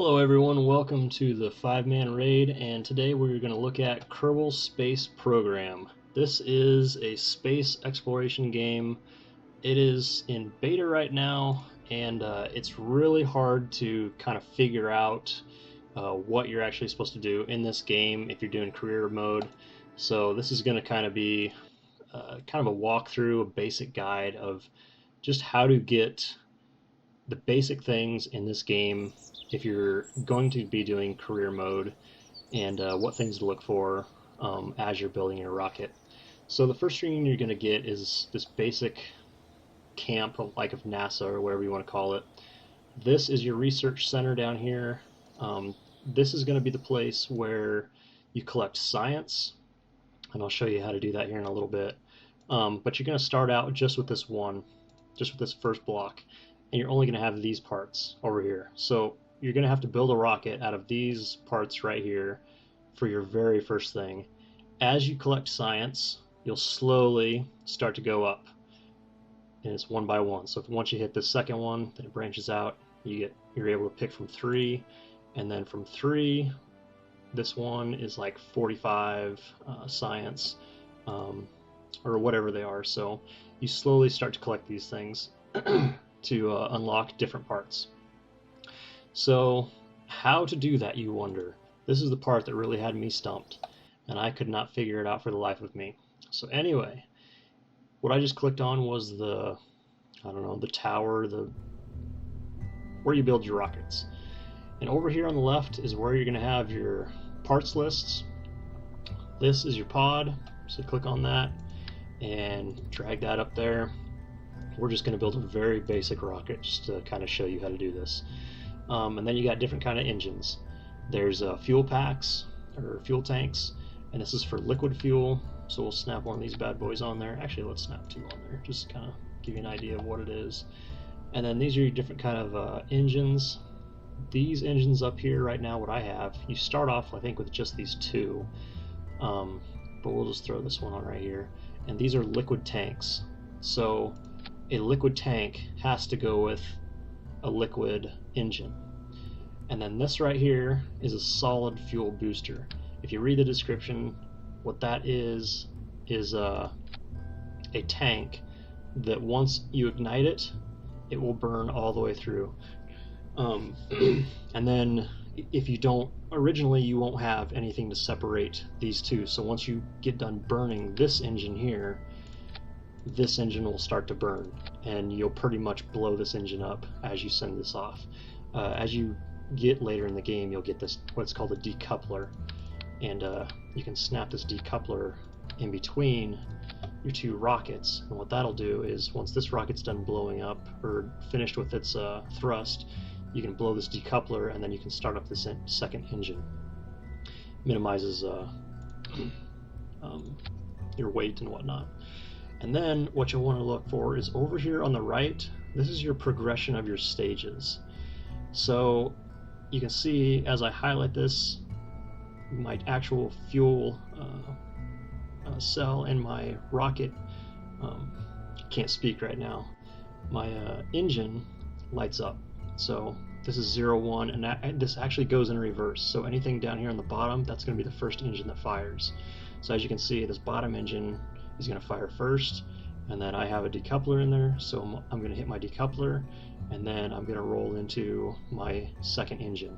Hello everyone, welcome to the 5-man raid, and today we're going to look at Kerbal Space Program. This is a space exploration game. It is in beta right now, and it's really hard to kind of figure out what you're actually supposed to do in this game if you're doing career mode. So this is going to kind of be kind of a walkthrough, a basic guide of just how to get the basic things in this game if you're going to be doing career mode, and what things to look for as you're building your rocket. So the first thing you're going to get is this basic camp of NASA or whatever you want to call it. This is your research center down here. This is going to be the place where you collect science, and I'll show you how to do that here in a little bit. But you're going to start out just with this first block, and you're only going to have these parts over here. So you're going to have to build a rocket out of these parts right here for your very first thing. As you collect science, you'll slowly start to go up, and it's one by one. So once you hit the second one, then it branches out. You're able to pick from 3, and then from 3, this one is like 45 science, or whatever they are. So you slowly start to collect these things to unlock different parts. So how to do that, you wonder? This is the part that really had me stumped, and I could not figure it out for the life of me. So anyway, what I just clicked on was the tower, where you build your rockets. And over here on the left is where you're going to have your parts lists. This is your pod, so click on that and drag that up there. We're just going to build a very basic rocket just to kind of show you how to do this. And then you got different kind of engines. There's fuel packs or fuel tanks, and this is for liquid fuel. So we'll snap one of these bad boys on there. Actually, let's snap 2 on there, just kind of give you an idea of what it is. And then these are your different kind of engines. These engines up here right now, what I have, you start off I think with just these 2, but we'll just throw this one on right here. And these are liquid tanks. So a liquid tank has to go with a liquid engine. And then this right here is a solid fuel booster. If you read the description, what that is a tank that once you ignite it, it will burn all the way through. And then if you don't, originally you won't have anything to separate these two. So once you get done burning this engine here, this engine will start to burn, and you'll pretty much blow this engine up as you send this off. As you get later in the game, you'll get this what's called a decoupler, and you can snap this decoupler in between your 2 rockets. And what that'll do is once this rocket's done blowing up or finished with its thrust, you can blow this decoupler, and then you can start up this second engine. Minimizes your weight and whatnot. And then what you'll want to look for is over here on the right. This is your progression of your stages. So you can see as I highlight this, my actual fuel cell and my rocket, can't speak right now, my engine lights up. So this is 0, 1, and this actually goes in reverse. So anything down here on the bottom, that's going to be the first engine that fires. So as you can see, this bottom engine is going to fire first, and then I have a decoupler in there, so I'm going to hit my decoupler, and then I'm going to roll into my second engine.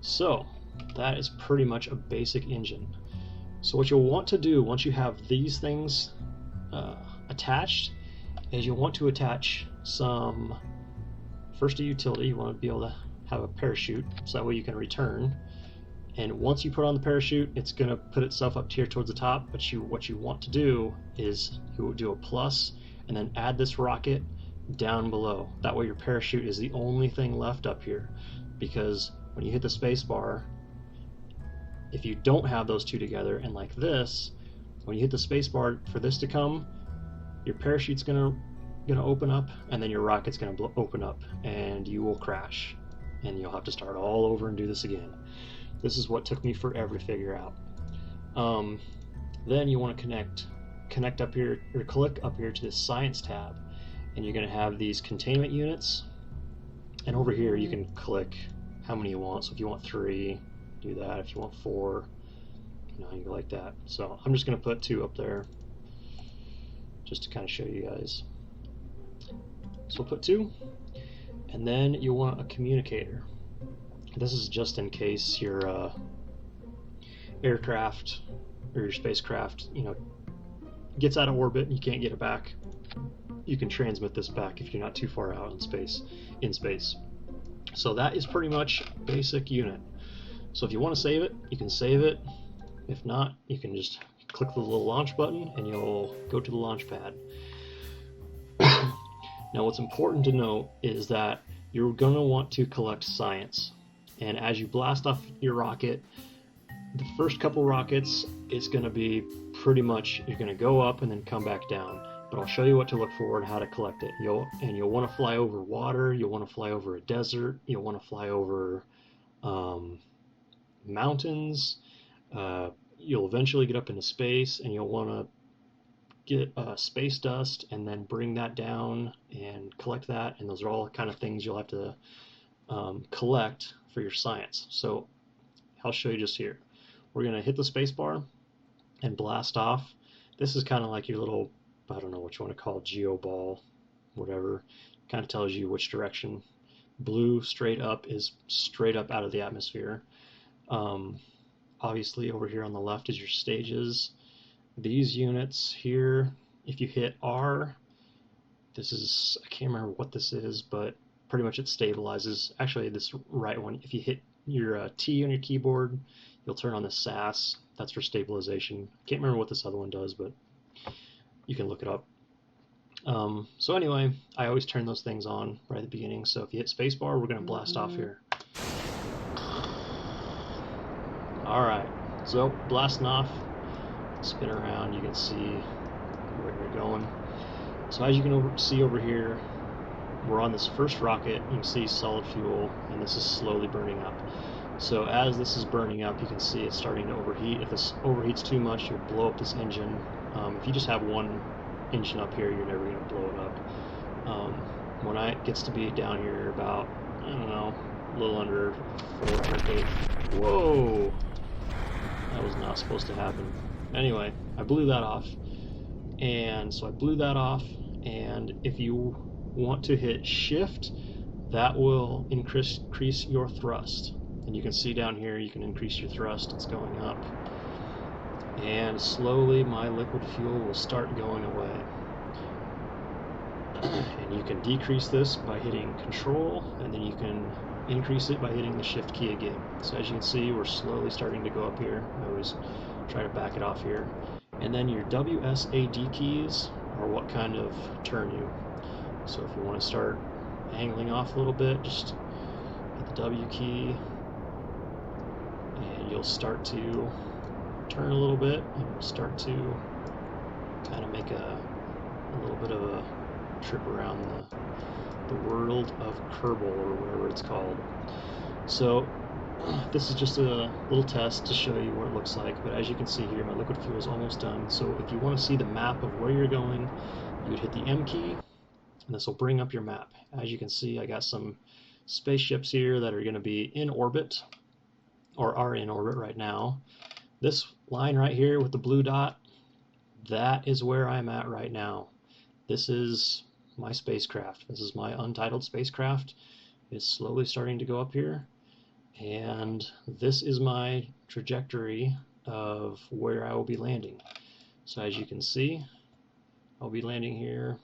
So that is pretty much a basic engine. So what you'll want to do once you have these things attached is you'll want to attach first a utility. You want to be able to have a parachute, so that way you can return. And once you put on the parachute, it's going to put itself up here towards the top, but what you want to do is you will do a plus and then add this rocket down below. That way your parachute is the only thing left up here, because when you hit the space bar, if you don't have those 2 together, and like this, when you hit the space bar for this to come, your parachute's going to open up, and then your rocket's going to open up, and you will crash, and you'll have to start all over and do this again. This is what took me forever to figure out. Then you want to connect up here, or click up here to this science tab, and you're going to have these containment units, and over here you can click how many you want. So if you want 3, do that. If you want 4, you go like that. So I'm just going to put 2 up there just to kind of show you guys. So we'll put 2, and then you'll want a communicator. This is just in case your aircraft or your spacecraft, gets out of orbit and you can't get it back. You can transmit this back if you're not too far out in space. So that is pretty much basic unit. So if you want to save it, you can save it. If not, you can just click the little launch button and you'll go to the launch pad. Now what's important to note is that you're going to want to collect science. And as you blast off your rocket, the first couple rockets, it's going to be pretty much, you're going to go up and then come back down. But I'll show you what to look for and how to collect it. You'll want to fly over water, you'll want to fly over a desert, you'll want to fly over mountains, you'll eventually get up into space, and you'll want to get space dust and then bring that down and collect that, and those are all kind of things you'll have to collect for your science. So I'll show you just here. We're going to hit the space bar and blast off. This is kind of like your little, I don't know what you want to call it, geo ball, whatever. Kind of tells you which direction. Blue straight up is straight up out of the atmosphere. Obviously over here on the left is your stages. These units here, if you hit R, this is, I can't remember what this is, but pretty much it stabilizes. Actually, this right one, if you hit your T on your keyboard, you'll turn on the SAS. That's for stabilization. Can't remember what this other one does, but you can look it up. So anyway, I always turn those things on right at the beginning. So if you hit spacebar, we're going to blast off here. Alright, so blasting off, spin around, you can see where you're going. So as you can see over here, we're on this first rocket. You can see solid fuel, and this is slowly burning up. So as this is burning up, you can see it's starting to overheat. If this overheats too much, you'll blow up this engine. If you just have one engine up here, you're never going to blow it up. When it gets to be down here about, I don't know, a little under 400. Whoa! That was not supposed to happen. Anyway, I blew that off. And so I blew that off, and if you want to hit shift, that will increase your thrust. And you can see down here, you can increase your thrust. It's going up. And slowly my liquid fuel will start going away. And you can decrease this by hitting control, and then you can increase it by hitting the shift key again. So as you can see, we're slowly starting to go up here. I always try to back it off here. And then your WSAD keys are what kind of turn you. So if you want to start angling off a little bit, just hit the W key, and you'll start to turn a little bit, and you'll start to kind of make a little bit of a trip around the world of Kerbal, or whatever it's called. So this is just a little test to show you what it looks like, but as you can see here, my liquid fuel is almost done. So if you want to see the map of where you're going, you would hit the M key, and this will bring up your map. As you can see, I got some spaceships here that are going to be in orbit, or are in orbit right now. This line right here with the blue dot, that is where I'm at right now. This is my spacecraft. This is my untitled spacecraft. It's slowly starting to go up here, and this is my trajectory of where I will be landing. So as you can see, I'll be landing here.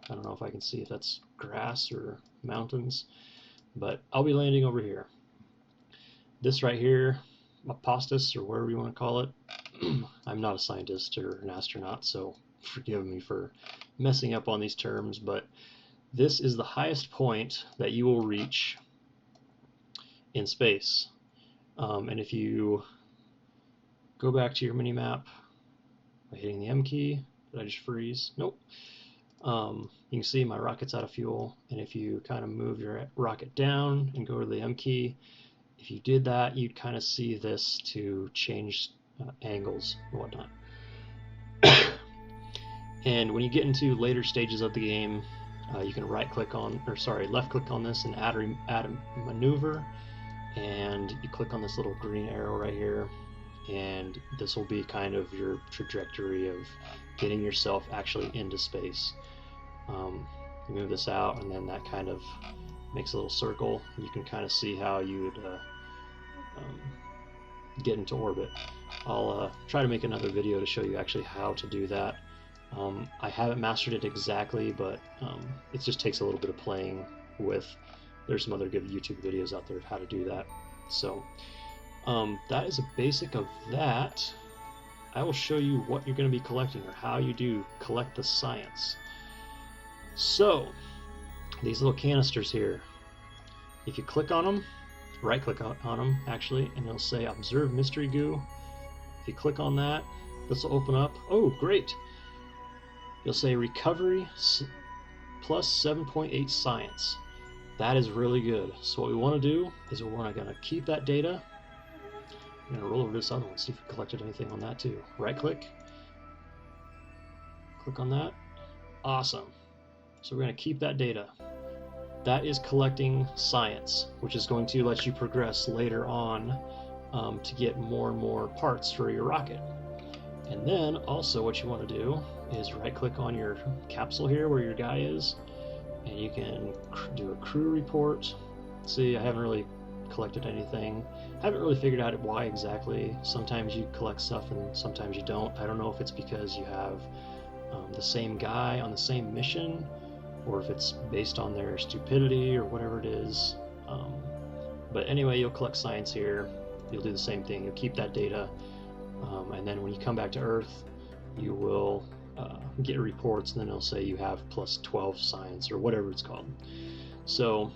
I don't know if I can see if that's grass or mountains, but I'll be landing over here. This right here, apostas, or whatever you want to call it, I'm not a scientist or an astronaut, so forgive me for messing up on these terms, but this is the highest point that you will reach in space. And if you go back to your mini-map by hitting the M key, did I just freeze? Nope. You can see my rocket's out of fuel, and if you kind of move your rocket down and go to the M key, if you did that, you'd kind of see this to change angles and whatnot. And when you get into later stages of the game, you can left click on this and add a maneuver, and you click on this little green arrow right here, and this will be kind of your trajectory of getting yourself actually into space. You move this out, and then that kind of makes a little circle. You can kind of see how you would get into orbit. I'll try to make another video to show you actually how to do that. I haven't mastered it exactly, but it just takes a little bit of playing with. There's some other good YouTube videos out there of how to do that. So that is a basic of that. I will show you what you're going to be collecting, or how you do collect the science. So these little canisters here, if you click on them, right click on them actually, and it'll say observe mystery goo. If you click on that, this will open up. Oh great, you'll say recovery plus 7.8 science. That is really good. So what we want to do is we're going to keep that data. I'm going to roll over this other one, see if we collected anything on that too. Right click, click on that. Awesome. So we're going to keep that data. That is collecting science, which is going to let you progress later on to get more and more parts for your rocket. And then also what you want to do is right click on your capsule here where your guy is, and you can do a crew report. See, I haven't really collected anything. I haven't really figured out why exactly. Sometimes you collect stuff and sometimes you don't. I don't know if it's because you have the same guy on the same mission, or if it's based on their stupidity or whatever it is. But anyway, you'll collect science here. You'll do the same thing. You'll keep that data, and then when you come back to Earth, you will get reports, and then it'll say you have plus 12 science, or whatever it's called. So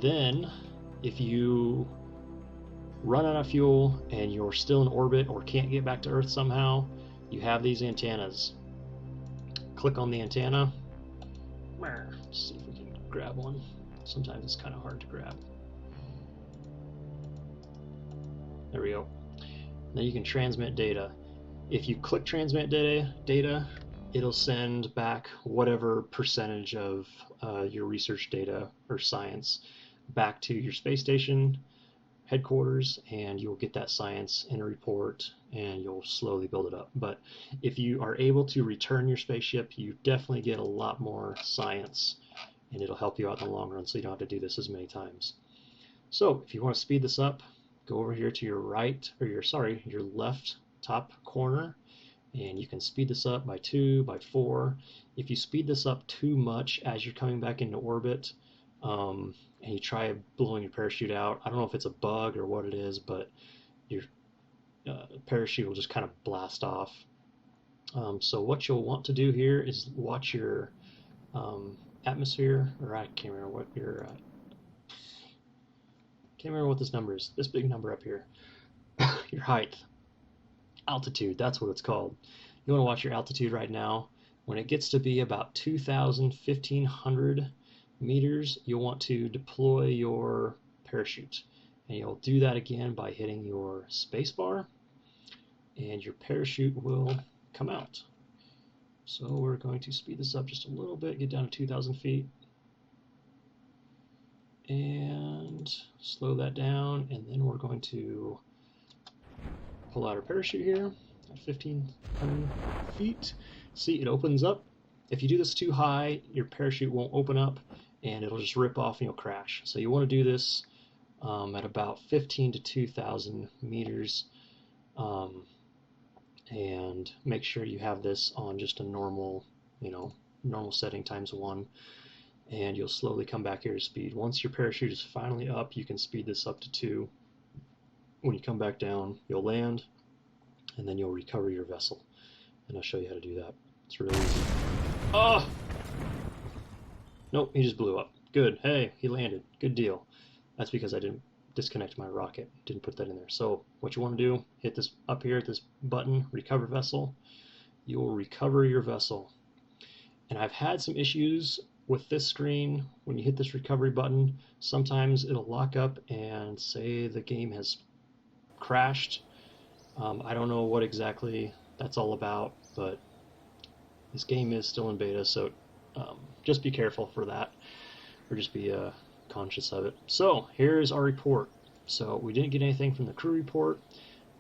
then if you run out of fuel and you're still in orbit or can't get back to Earth somehow, you have these antennas. Click on the antenna. Let's see if we can grab one. Sometimes it's kind of hard to grab. There we go. Then you can transmit data. If you click transmit data, it'll send back whatever percentage of your research data or science back to your space station headquarters, and you'll get that science in a report, and you'll slowly build it up. But if you are able to return your spaceship, you definitely get a lot more science, and it'll help you out in the long run, so you don't have to do this as many times. So if you want to speed this up, go over here to your right, or your left top corner, and you can speed this up by 2, by 4. If you speed this up too much as you're coming back into orbit, and you try blowing your parachute out, I don't know if it's a bug or what it is, but your parachute will just kind of blast off. So what you'll want to do here is watch your atmosphere, or I can't remember what your can't remember what this number is. This big number up here, your height, altitude. That's what it's called. You want to watch your altitude right now. When it gets to be about 2,000, 1,500 meters, you'll want to deploy your parachute, and you'll do that again by hitting your space bar, and your parachute will come out. So we're going to speed this up just a little bit, get down to 2,000 feet, and slow that down, and then we're going to pull out our parachute here at 1,500 feet. See, it opens up. If you do this too high, your parachute won't open up, and it'll just rip off and you'll crash. So you want to do this at about 15 to 2,000 meters, and make sure you have this on just a normal, normal setting times 1, and you'll slowly come back here to speed. Once your parachute is finally up, you can speed this up to 2. When you come back down, you'll land, and then you'll recover your vessel, and I'll show you how to do that. It's really easy. Oh! Nope, he just blew up. Good. Hey, he landed. Good deal. That's because I didn't disconnect my rocket. Didn't put that in there. So what you want to do, hit this up here at this button, recover vessel. You will recover your vessel. And I've had some issues with this screen. When you hit this recovery button, sometimes it'll lock up and say the game has crashed. I don't know what exactly that's all about, but this game is still in beta, so just be careful for that, or just be conscious of it. So here's our report. So we didn't get anything from the crew report.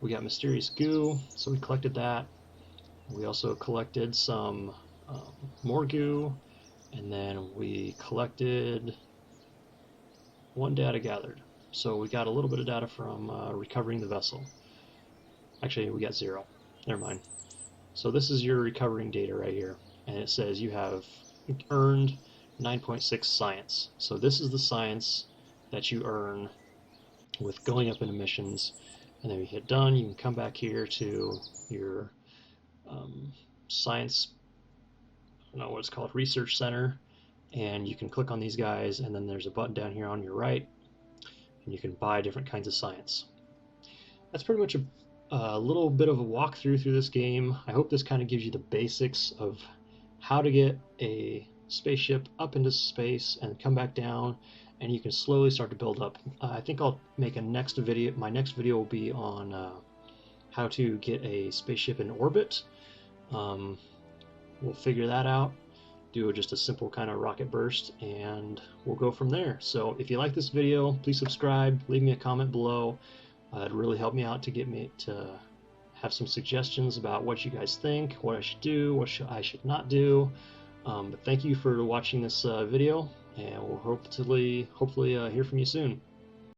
We got mysterious goo, so we collected that. We also collected some more goo, and then we collected one data gathered. So we got a little bit of data from recovering the vessel. Actually, we got 0. Never mind. So this is your recovering data right here, and it says you have earned 9.6 science. So this is the science that you earn with going up into missions, and then you hit done. You can come back here to your science, I don't know what it's called, research center, and you can click on these guys, and then there's a button down here on your right, and you can buy different kinds of science. That's pretty much a little bit of a walkthrough through this game. I hope this kind of gives you the basics of how to get a spaceship up into space and come back down, and you can slowly start to build up. I think I'll make a next video. My next video will be on how to get a spaceship in orbit. We'll figure that out, do just a simple kind of rocket burst, and we'll go from there. So if you like this video, please subscribe, leave me a comment below. It'd really help me out to get me to have some suggestions about what you guys think, what I should do, what I should not do. But thank you for watching this video, and we'll hopefully hear from you soon.